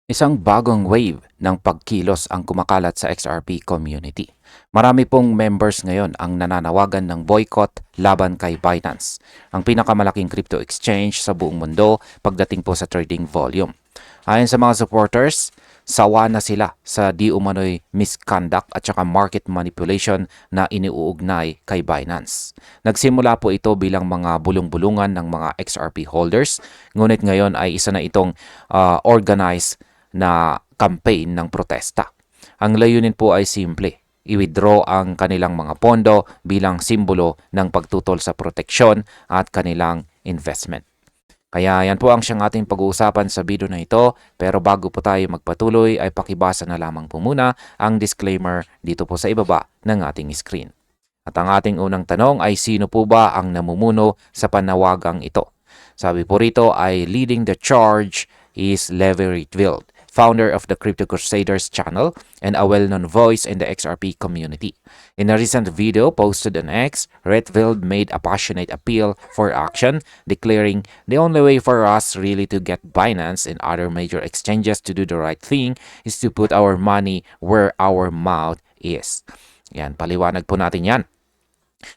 Isang bagong wave ng pagkilos ang kumakalat sa XRP community. Marami pong members ngayon ang nananawagan ng boycott laban kay Binance, ang pinakamalaking crypto exchange sa buong mundo pagdating po sa trading volume. Ayon sa mga supporters, sawa na sila sa di umano'y misconduct at saka market manipulation na iniuugnay kay Binance. Nagsimula po ito bilang mga bulong-bulungan ng mga XRP holders, ngunit ngayon ay isa na itong organized na campaign ng protesta. Ang layunin po ay simple, i-withdraw ang kanilang mga pondo bilang simbolo ng pagtutol sa proteksyon at kanilang investment. Kaya yan po ang siyang ating pag-uusapan sa video na ito, pero bago po tayo magpatuloy ay pakibasa na lamang po muna ang disclaimer dito po sa ibaba ng ating screen. At ang ating unang tanong ay sino po ba ang namumuno sa panawagang ito? Sabi po rito ay leading the charge is Levi Rietveld, founder of the Crypto Crusaders channel and a well-known voice in the XRP community. In a recent video posted on X, Rietveld made a passionate appeal for action, declaring, "The only way for us really to get Binance and other major exchanges to do the right thing is to put our money where our mouth is." Yan, paliwanag po natin yan.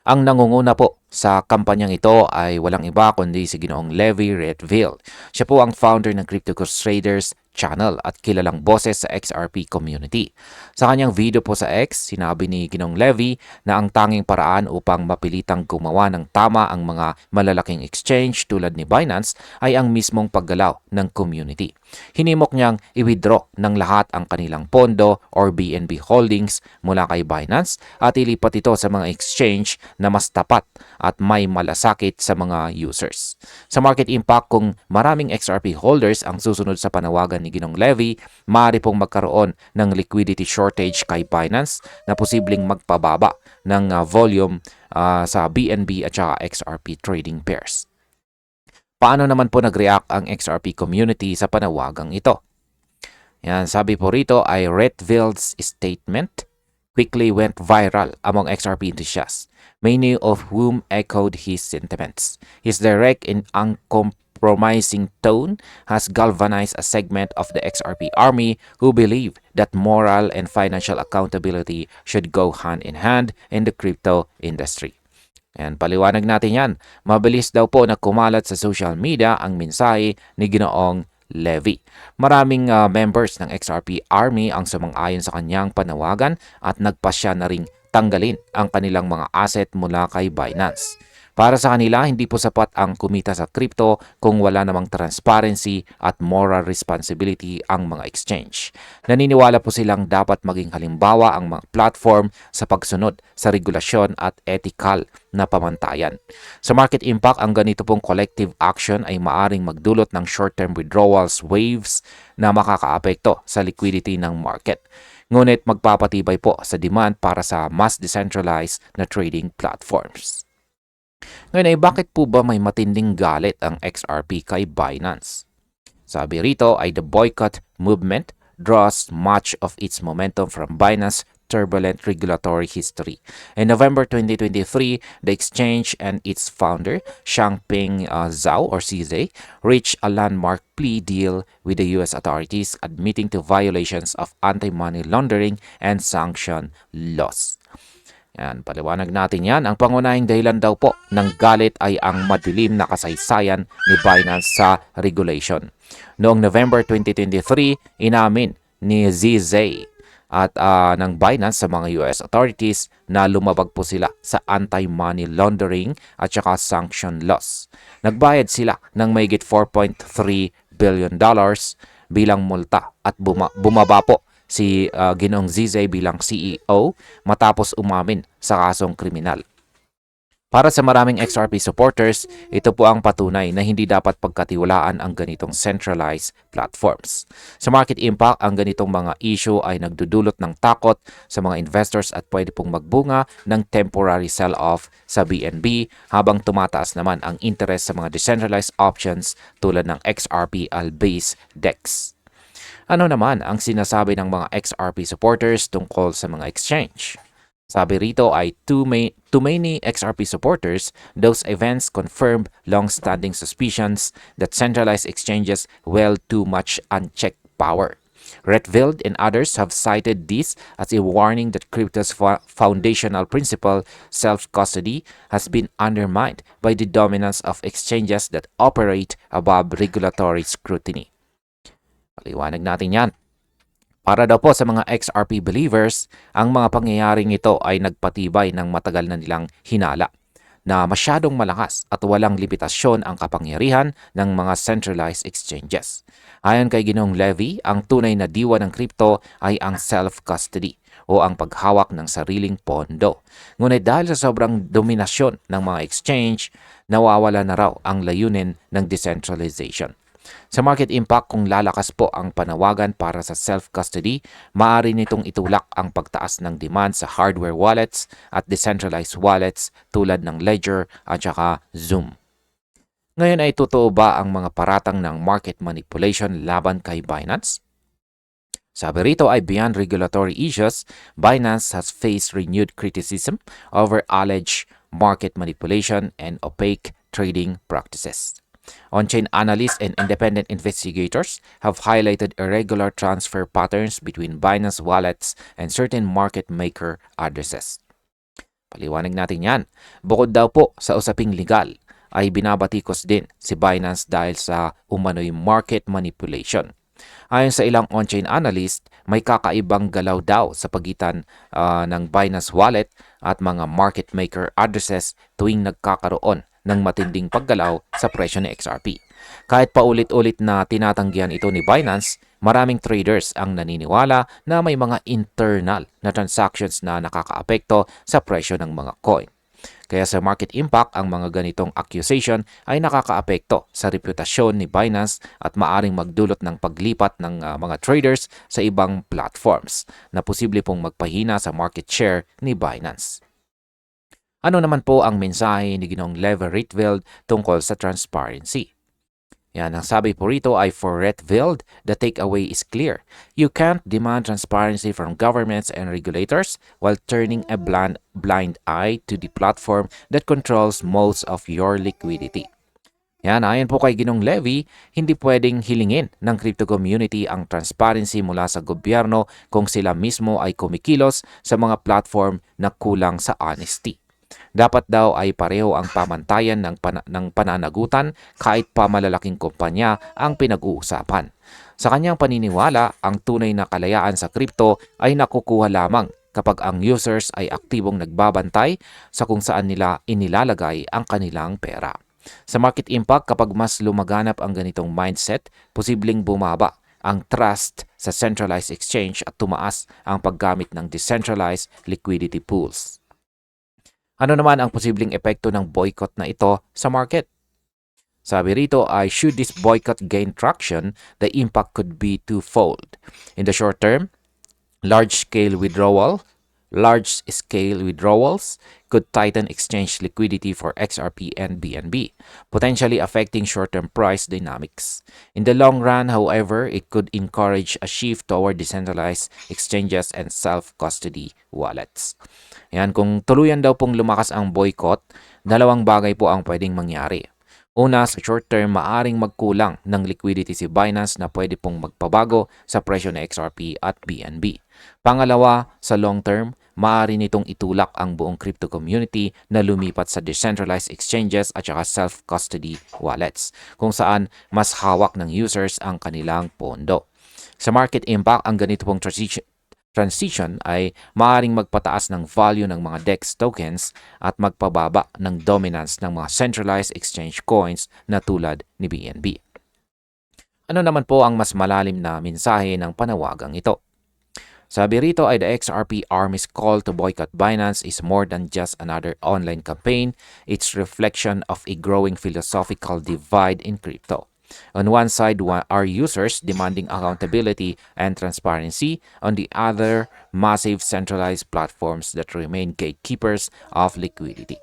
Ang nangunguna po sa kampanyang ito ay walang iba kundi si Ginoong Levi Rietveld. Siya po ang founder ng Crypto Crusaders channel at kilalang boses sa XRP community. Sa kanyang video po sa X, sinabi ni Ginoong Levi na ang tanging paraan upang mapilitang gumawa ng tama ang mga malalaking exchange tulad ni Binance ay ang mismong paggalaw ng community. Hinimok niyang i-withdraw ng lahat ang kanilang pondo or BNB holdings mula kay Binance at ilipat ito sa mga exchange na mas tapat at may malasakit sa mga users. Sa market impact, kung maraming XRP holders ang susunod sa panawagan ni Ginong Levi, maaari pong magkaroon ng liquidity shortage kay Binance na posibleng magpababa ng volume sa BNB at saka XRP trading pairs. Paano naman po nag-react ang XRP community sa panawagang ito? Yan, sabi po rito ay Rietveld's statement quickly went viral among XRP enthusiasts, many of whom echoed his sentiments. His direct and uncompromising tone has galvanized a segment of the XRP army who believe that moral and financial accountability should go hand in hand in the crypto industry. Yan, paliwanag natin yan. Mabilis daw po na kumalat sa social media ang mensahe ni Ginoong Levi. Maraming members ng XRP Army ang sumang-ayon sa kanyang panawagan at nagpasya na ring tanggalin ang kanilang mga asset mula kay Binance. Para sa kanila, hindi po sapat ang kumita sa crypto kung wala namang transparency at moral responsibility ang mga exchange. Naniniwala po silang dapat maging halimbawa ang mga platform sa pagsunod sa regulasyon at ethical na pamantayan. Sa market impact, ang ganito pong collective action ay maaring magdulot ng short-term withdrawals waves na makakaapekto sa liquidity ng market. Ngunit magpapatibay po sa demand para sa mas decentralized na trading platforms. Ngayon ay bakit po ba may matinding galit ang XRP kay Binance? Sabi rito ay the boycott movement draws much of its momentum from Binance's turbulent regulatory history. In November 2023, the exchange and its founder, Changpeng Zhao or CZ, reached a landmark plea deal with the US authorities admitting to violations of anti-money laundering and sanction laws. Yan, paliwanag natin yan. Ang pangunahing dahilan daw po ng galit ay ang madilim na kasaysayan ni Binance sa regulation. Noong November 2023, inamin ni ZZ at ng Binance sa mga US authorities na lumabag po sila sa anti-money laundering at saka sanction laws. Nagbayad sila ng mahigit $4.3 billion bilang multa at bumaba po si Ginoong ZZ bilang CEO matapos umamin sa kasong kriminal. Para sa maraming XRP supporters, ito po ang patunay na hindi dapat pagkatiwalaan ang ganitong centralized platforms. Sa market impact, ang ganitong mga issue ay nagdudulot ng takot sa mga investors at pwede pong magbunga ng temporary sell-off sa BNB habang tumataas naman ang interest sa mga decentralized options tulad ng XRP-based DEX. Ano naman ang sinasabi ng mga XRP supporters tungkol sa mga exchange? Sabi rito ay to many XRP supporters, those events confirmed long-standing suspicions that centralized exchanges wield too much unchecked power. Redfield and others have cited this as a warning that crypto's foundational principle, self-custody, has been undermined by the dominance of exchanges that operate above regulatory scrutiny. Paliwanag natin yan. Para daw po sa mga XRP believers, ang mga pangyayaring ito ay nagpatibay ng matagal na nilang hinala na masyadong malakas at walang limitasyon ang kapangyarihan ng mga centralized exchanges. Ayon kay Ginoong Levy, ang tunay na diwa ng crypto ay ang self-custody o ang paghawak ng sariling pondo. Ngunit dahil sa sobrang dominasyon ng mga exchange, nawawala na raw ang layunin ng decentralization. Sa market impact, kung lalakas po ang panawagan para sa self-custody, maaari nitong itulak ang pagtaas ng demand sa hardware wallets at decentralized wallets tulad ng Ledger at saka Zoom. Ngayon ay totoo ba ang mga paratang ng market manipulation laban kay Binance? Sabi rito ay beyond regulatory issues, Binance has faced renewed criticism over alleged market manipulation and opaque trading practices. On-chain analysts and independent investigators have highlighted irregular transfer patterns between Binance wallets and certain market maker addresses. Paliwanag natin yan. Bukod daw po sa usaping legal, ay binabatikos din si Binance dahil sa umano'y market manipulation. Ayon sa ilang on-chain analyst, may kakaibang galaw daw sa pagitan ng Binance wallet at mga market maker addresses tuwing nagkakaroon ng matinding paggalaw sa presyo ni XRP. Kahit paulit-ulit na tinatanggihan ito ni Binance, maraming traders ang naniniwala na may mga internal na transactions na nakakaapekto sa presyo ng mga coin. Kaya sa market impact, ang mga ganitong accusation ay nakakaapekto sa reputasyon ni Binance at maaring magdulot ng paglipat ng mga traders sa ibang platforms na posible pong magpahina sa market share ni Binance. Ano naman po ang mensahe ni Ginoong Levi Redfield tungkol sa transparency? Yan, ang sabi po rito ay for Redfield, the takeaway is clear. You can't demand transparency from governments and regulators while turning a blind eye to the platform that controls most of your liquidity. Yan, ayon po kay Ginoong Levy, hindi pwedeng hilingin ng crypto community ang transparency mula sa gobyerno kung sila mismo ay kumikilos sa mga platform na kulang sa honesty. Dapat daw ay pareho ang pamantayan ng pananagutan kahit pa malalaking kumpanya ang pinag-uusapan. Sa kanyang paniniwala, ang tunay na kalayaan sa crypto ay nakukuha lamang kapag ang users ay aktibong nagbabantay sa kung saan nila inilalagay ang kanilang pera. Sa market impact, kapag mas lumaganap ang ganitong mindset, posibleng bumaba ang trust sa centralized exchange at tumaas ang paggamit ng decentralized liquidity pools. Ano naman ang posibleng epekto ng boycott na ito sa market? Sabi rito ay should this boycott gain traction, the impact could be twofold. In the short term, large-scale withdrawals could tighten exchange liquidity for XRP and BNB, potentially affecting short-term price dynamics. In the long run, however, it could encourage a shift toward decentralized exchanges and self-custody wallets. Yan, kung tuluyan daw pong lumakas ang boycott, dalawang bagay po ang pwedeng mangyari. Una, sa short term, maaring magkulang ng liquidity si Binance na pwede pong magpabago sa presyo ng XRP at BNB. Pangalawa, sa long term, maaari nitong itulak ang buong crypto community na lumipat sa decentralized exchanges at saka self-custody wallets, kung saan mas hawak ng users ang kanilang pondo. Sa market impact, ang ganito pong transition ay maaaring magpataas ng value ng mga DEX tokens at magpababa ng dominance ng mga centralized exchange coins na tulad ni BNB. Ano naman po ang mas malalim na mensahe ng panawagang ito? Sabi rito ay the XRP Army's call to boycott Binance is more than just another online campaign. It's reflection of a growing philosophical divide in crypto. On one side are users demanding accountability and transparency. On the other, massive centralized platforms that remain gatekeepers of liquidity.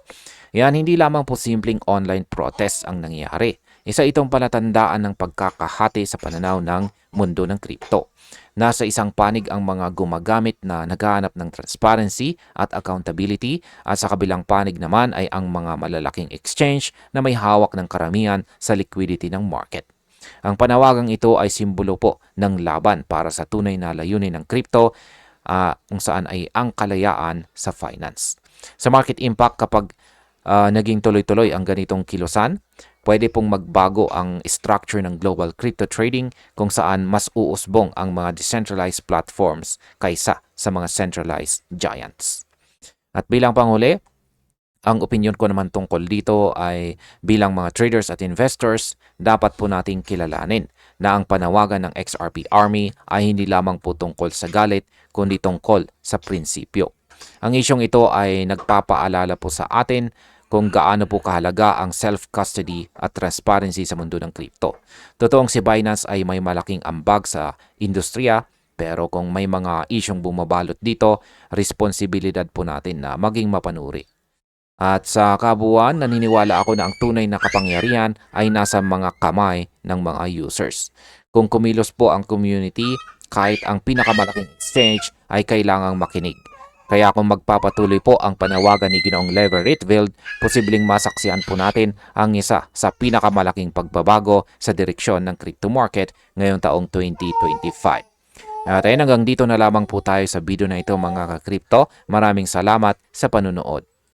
Yan, hindi lamang po simpleng online protest ang nangyayari. Isa itong palatandaan ng pagkakahati sa pananaw ng mundo ng crypto. Nasa isang panig ang mga gumagamit na naghahanap ng transparency at accountability at sa kabilang panig naman ay ang mga malalaking exchange na may hawak ng karamihan sa liquidity ng market. Ang panawagang ito ay simbolo po ng laban para sa tunay na layunin ng crypto, kung saan ay ang kalayaan sa finance. Sa market impact, kapag naging tuloy-tuloy ang ganitong kilusan, pwede pong magbago ang structure ng global crypto trading, kung saan mas uusbong ang mga decentralized platforms kaysa sa mga centralized giants. At bilang panghuli, ang opinion ko naman tungkol dito ay bilang mga traders at investors, dapat po nating kilalanin na ang panawagan ng XRP Army ay hindi lamang po tungkol sa galit, kundi tungkol sa prinsipyo. Ang isyong ito ay nagpapaalala po sa atin kung gaano po kahalaga ang self-custody at transparency sa mundo ng crypto. Totoong si Binance ay may malaking ambag sa industriya, pero kung may mga isyong bumabalot dito, responsibilidad po natin na maging mapanuri. At sa kabuuan, naniniwala ako na ang tunay na kapangyarihan ay nasa mga kamay ng mga users. Kung kumilos po ang community, kahit ang pinakamalaking exchange ay kailangang makinig. Kaya kung magpapatuloy po ang panawagan ni Ginoong Lever Rietveld, posibleng masaksihan po natin ang isa sa pinakamalaking pagbabago sa direksyon ng crypto market ngayong taong 2025. At ayun, hanggang dito na lamang po tayo sa video na ito mga ka-crypto. Maraming salamat sa panunood.